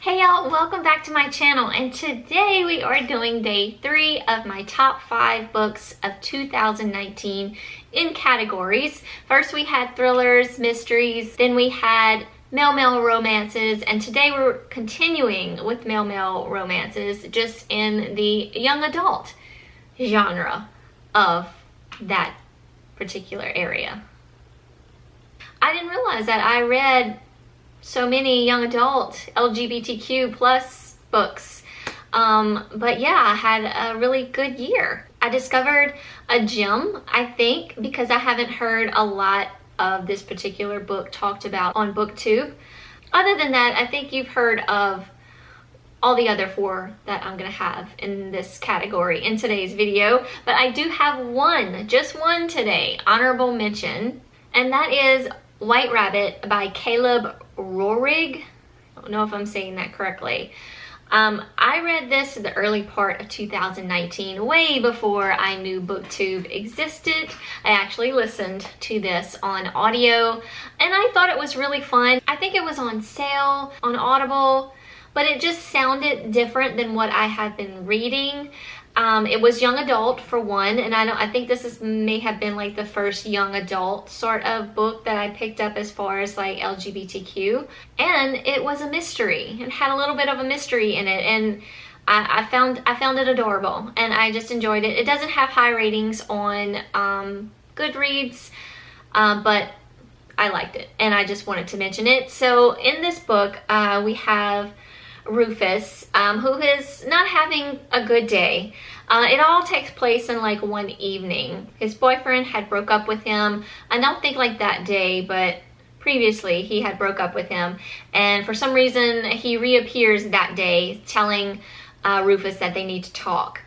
Hey y'all, welcome back to my channel, and today we are doing day 3 of my top 5 books of 2019 in categories. First we had thrillers, mysteries, then we had male romances, and today we're continuing with male romances, just in the young adult genre of that particular area. I didn't realize that I read so many young adult LGBTQ plus books, but yeah, I had a really good year. I discovered a gem, I think, because I haven't heard a lot of this particular book talked about on booktube. Other than that, I think you've heard of all the other 4 that I'm gonna have in this category in today's video, but I do have one, just one today, honorable mention, and that is White Rabbit by Caleb Roehrig. I don't know if I'm saying that correctly. I read this in the early part of 2019, way before I knew booktube existed. I actually listened to this on audio and I thought it was really fun. I think it was on sale on Audible, but it just sounded different than what I had been reading. It was young adult for one, and I think this may have been like the first young adult sort of book that I picked up as far as like LGBTQ, and it was a mystery. It had a little bit of a mystery in it, and I found it adorable, and I just enjoyed it. It doesn't have high ratings on Goodreads, but I liked it, and I just wanted to mention it. So in this book, we have Rufus, who is not having a good day. It all takes place in like one evening. His boyfriend had broke up with him. I don't think like that day, but previously he had broke up with him, and for some reason he reappears that day telling Rufus that they need to talk.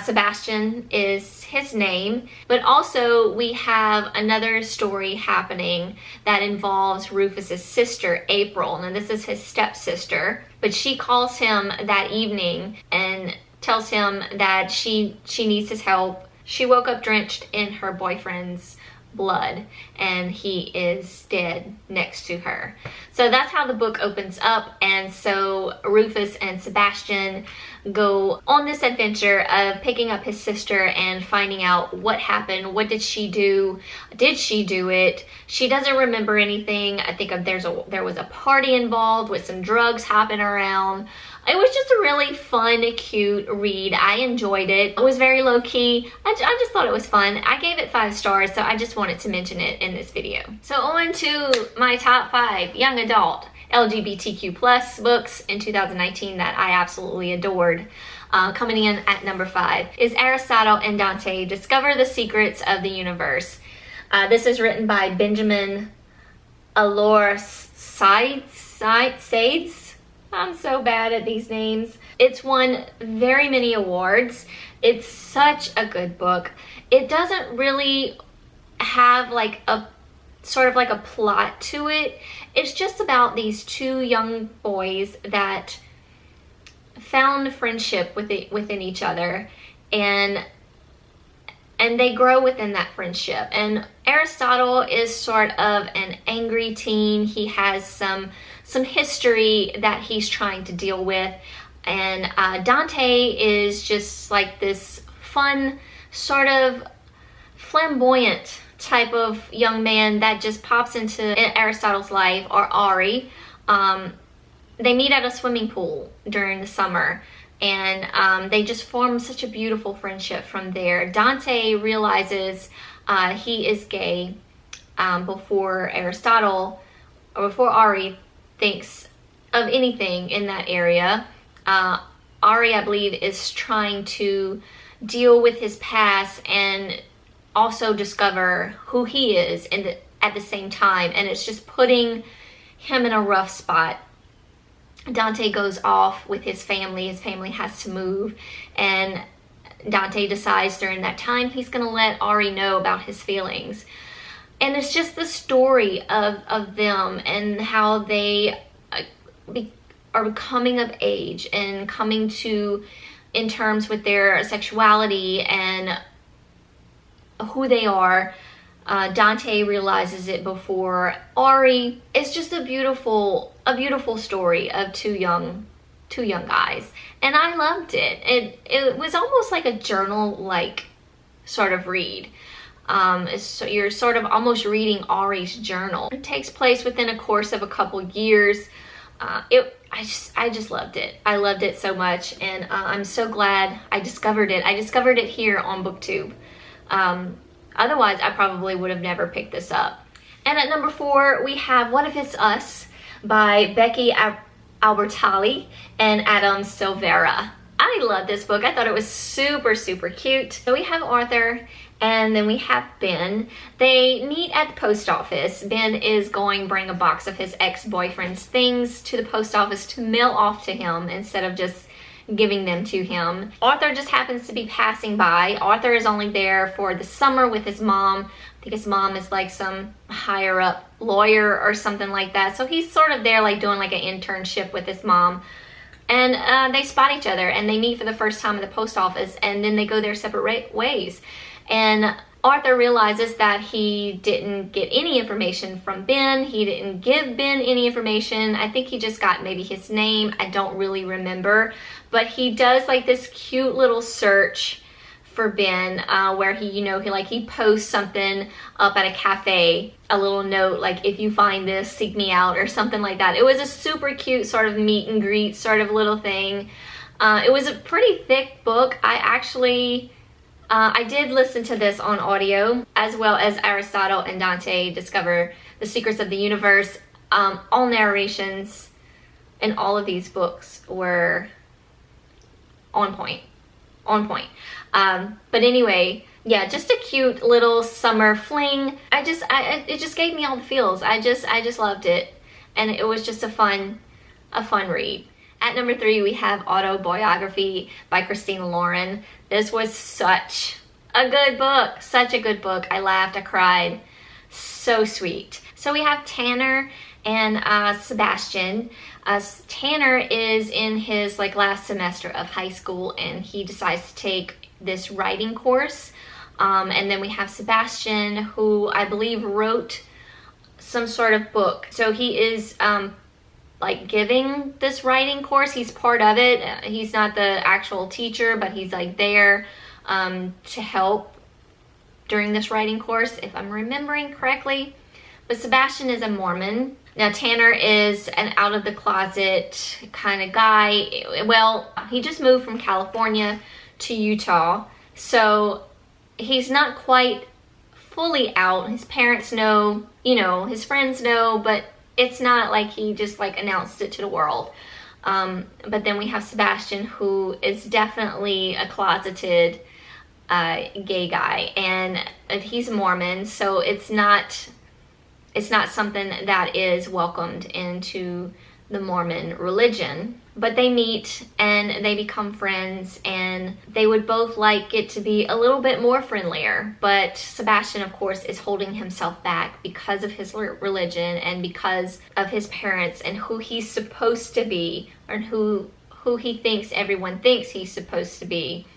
Sebastian is his name, but also we have another story happening that involves Rufus's sister, April. Now this is his stepsister, but she calls him that evening and tells him that she needs his help. She woke up drenched in her boyfriend's blood and he is dead next to her. So that's how the book opens up, and so Rufus and Sebastian go on this adventure of picking up his sister and finding out what happened. What did she do? Did she do it? She doesn't remember anything. I think there was a party involved with some drugs hopping around. It was just a really fun, cute read. I enjoyed it. It was very low-key. I just thought it was fun. I gave it 5 stars, so I just wanted to mention it in this video. So on to my top 5 young adult LGBTQ plus books in 2019 that I absolutely adored. Coming in at number 5 is Aristotle and Dante, Discover the Secrets of the Universe. This is written by Benjamin Sades. I'm so bad at these names. It's won very many awards. It's such a good book. It doesn't really have like a sort of like a plot to it. It's just about these 2 young boys that found friendship within each other, and they grow within that friendship. And Aristotle is sort of an angry teen. He has some history that he's trying to deal with, and Dante is just like this fun, sort of flamboyant type of young man that just pops into Aristotle's life, or Ari. They meet at a swimming pool during the summer, and they just form such a beautiful friendship from there. Dante realizes he is gay before Ari thinks of anything in that area. Ari, I believe, is trying to deal with his past and also discover who he is at the same time, and it's just putting him in a rough spot. Dante goes off with his family. His family has to move, and Dante decides during that time he's going to let Ari know about his feelings. And it's just the story of them and how they are coming of age and coming in terms with their sexuality and who they are. Dante realizes it before Ari. It's just a beautiful a beautiful story of two young guys, and I loved it. It was almost like a journal-like sort of read. So you're sort of almost reading Ari's journal. It takes place within a course of a couple years. I just loved it. I loved it so much, and I'm so glad I discovered it. I discovered it here on BookTube. Otherwise, I probably would have never picked this up. And at number 4, we have What If It's Us by Becky Albertalli and Adam Silvera. I love this book. I thought it was super, super cute. So we have Arthur and then we have Ben. They meet at the post office. Ben is going to bring a box of his ex-boyfriend's things to the post office to mail off to him instead of just giving them to him. Arthur just happens to be passing by. Arthur is only there for the summer with his mom. I think his mom is like some higher up lawyer or something like that. So he's sort of there like doing like an internship with his mom. And they spot each other and they meet for the first time at the post office, and then they go their separate ways. And Arthur realizes that he didn't get any information from Ben. He didn't give Ben any information. I think he just got maybe his name. I don't really remember. But he does like this cute little search for Ben where he posts something up at a cafe, a little note like, if you find this, seek me out, or something like that. It was a super cute sort of meet and greet sort of little thing. It was a pretty thick book. I did listen to this on audio, as well as Aristotle and Dante Discover the Secrets of the Universe. All narrations in all of these books were on point. But anyway, yeah, just a cute little summer fling. It just gave me all the feels. I just loved it, and it was just a fun read. At number 3, we have Autobiography by Christina Lauren. This was such a good book. Such a good book. I laughed, I cried. So sweet. So we have Tanner and Sebastian. Tanner is in his last semester of high school, and he decides to take this writing course. And then we have Sebastian, who I believe wrote some sort of book. So he is giving this writing course. He's part of it. He's not the actual teacher, but he's there to help during this writing course, if I'm remembering correctly. But Sebastian is a Mormon. Now Tanner is an out of the closet kind of guy. Well, he just moved from California to Utah, so he's not quite fully out. His parents know, his friends know, but it's not like he just announced it to the world. But then we have Sebastian, who is definitely a closeted gay guy, and he's Mormon, so it's not something that is welcomed into the Mormon religion. But they meet and they become friends, and they would both get to be a little bit more friendlier. But Sebastian, of course, is holding himself back because of his religion and because of his parents and who he's supposed to be, or who he thinks everyone thinks he's supposed to be.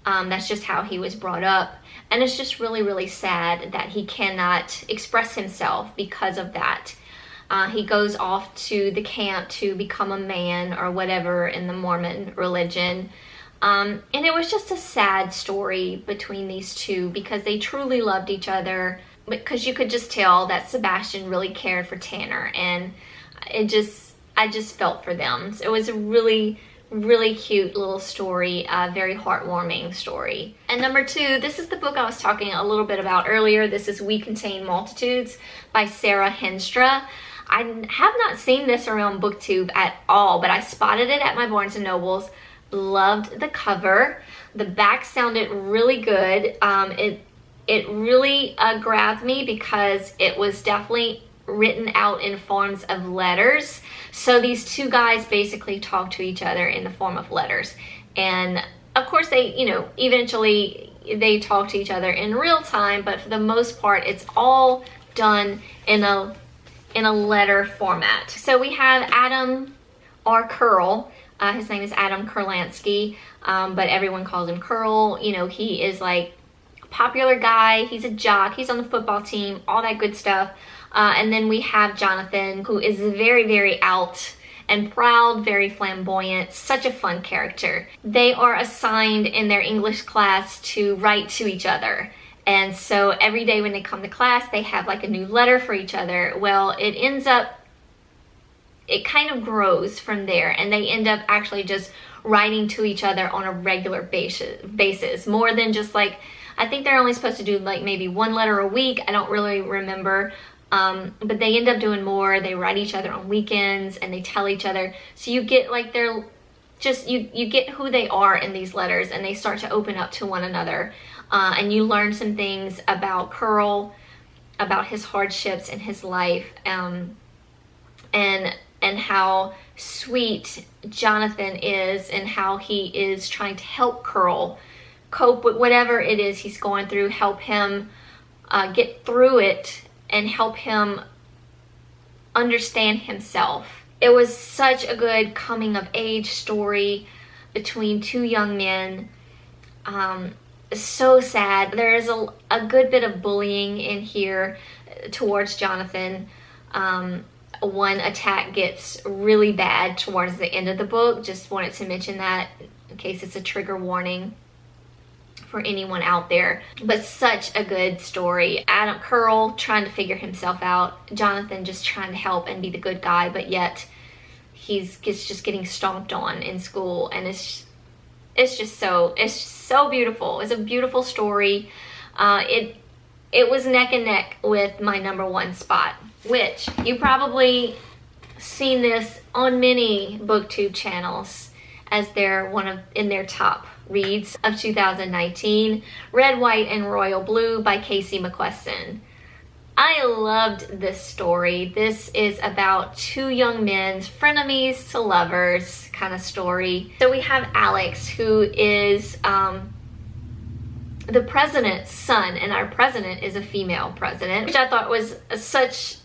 That's just how he was brought up. And it's just really, really sad that he cannot express himself because of that. He goes off to the camp to become a man or whatever in the Mormon religion. And it was just a sad story between these two, because they truly loved each other. Because you could just tell that Sebastian really cared for Tanner, and I just felt for them. So it was a really, really cute little story, a very heartwarming story. And number 2, this is the book I was talking a little bit about earlier. This is We Contain Multitudes by Sarah Henstra. I have not seen this around BookTube at all, but I spotted it at my Barnes & Nobles. Loved the cover. The back sounded really good. It really grabbed me because it was definitely written out in forms of letters. So these two guys basically talk to each other in the form of letters. And of course they, eventually they talk to each other in real time, but for the most part, it's all done in a letter format. So we have Adam R. Curl. His name is Adam Kurlansky, but everyone calls him Curl. He is a popular guy. He's a jock. He's on the football team, all that good stuff. And then we have Jonathan, who is very, very out and proud, very flamboyant, such a fun character. They are assigned in their English class to write to each other. And so every day when they come to class, they have like a new letter for each other. Well, it kind of grows from there, and they end up actually just writing to each other on a regular basis, more than just like, I think they're only supposed to do like maybe one letter a week. I don't really remember. But they end up doing more. They write each other on weekends, and they tell each other. So you get like you get who they are in these letters, and they start to open up to one another. And you learn some things about Curl, about his hardships in his life, and how sweet Jonathan is, and how he is trying to help Curl cope with whatever it is he's going through, help him get through it, and help him understand himself. It was such a good coming of age story between two young men. So sad. There is a good bit of bullying in here towards Jonathan. One attack gets really bad towards the end of the book. Just wanted to mention that in case it's a trigger warning for anyone out there. But such a good story. Curl trying to figure himself out. Jonathan just trying to help and be the good guy, but yet he's just getting stomped on in school. And it's just so beautiful. It's a beautiful story. It was neck and neck with my #1 spot, which you probably seen this on many booktube channels as in their top reads of 2019, Red, White, and Royal Blue by Casey McQuiston. I loved this story. This is about two young men, frenemies to lovers kind of story. So we have Alex, who is the president's son, and our president is a female president, which I thought was such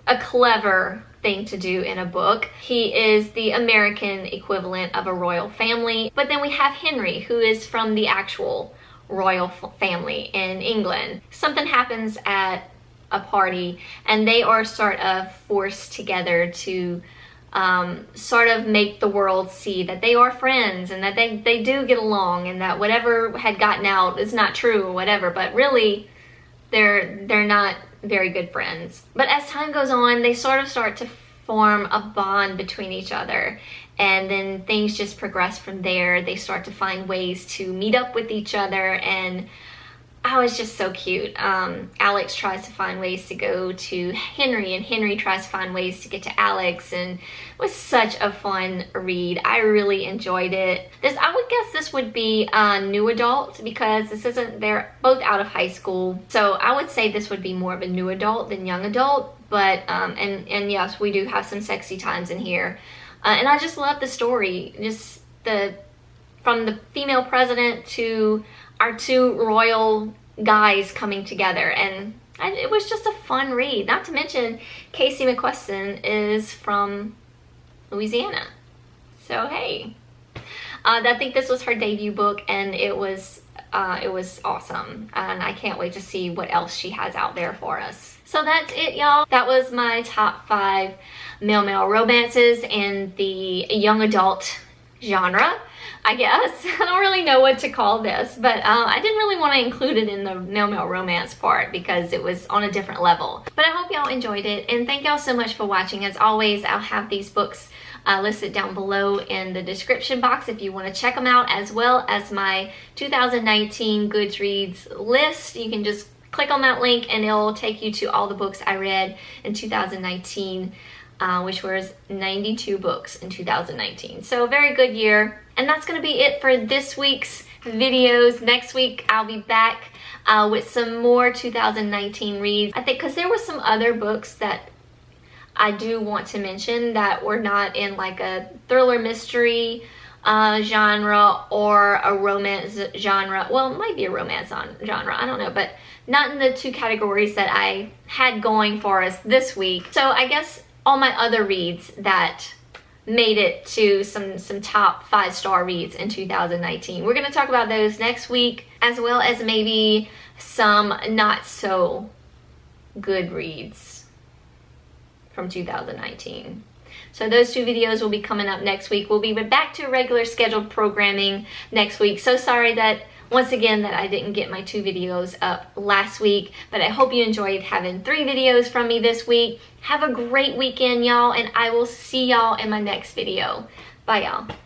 a clever thing to do in a book. He is the American equivalent of a royal family. But then we have Henry, who is from the actual royal family in England. Something happens at a party, and they are sort of forced together to sort of make the world see that they are friends, and that they do get along, and that whatever had gotten out is not true or whatever, but really they're not very good friends. But as time goes on, they sort of start to form a bond between each other, and then things just progress from there. They start to find ways to meet up with each other, and it's just so cute. Alex tries to find ways to go to Henry, and Henry tries to find ways to get to Alex, and it was such a fun read. I really enjoyed it. I would guess this would be a new adult, because they're both out of high school. So I would say this would be more of a new adult than young adult. But, and yes, we do have some sexy times in here. And I just love the story. Just from the female president to our two royal guys coming together, and it was just a fun read. Not to mention Casey McQuiston is from Louisiana, so hey, I think this was her debut book, and it was awesome, and I can't wait to see what else she has out there for us. So that's it, y'all. That was my top 5 male romances in the young adult genre, I guess. I don't really know what to call this, but I didn't really want to include it in the male romance part because it was on a different level. But I hope y'all enjoyed it, and thank y'all so much for watching. As always, I'll have these books listed down below in the description box if you want to check them out, as well as my 2019 Goodreads list. You can just click on that link and it'll take you to all the books I read in 2019, which was 92 books in 2019. So a very good year. And that's going to be it for this week's videos. Next week I'll be back with some more 2019 reads. I think because there were some other books that I do want to mention that were not in like a thriller mystery genre or a romance genre. Well, it might be a romance genre, I don't know, but not in the 2 categories that I had going for us this week. So I guess all my other reads that made it to some top 5-star reads in 2019. We're going to talk about those next week, as well as maybe some not so Goodreads from 2019. So those 2 videos will be coming up next week. We'll be back to regular scheduled programming next week. So sorry that, once again, that I didn't get my 2 videos up last week, but I hope you enjoyed having 3 videos from me this week. Have a great weekend, y'all, and I will see y'all in my next video. Bye, y'all.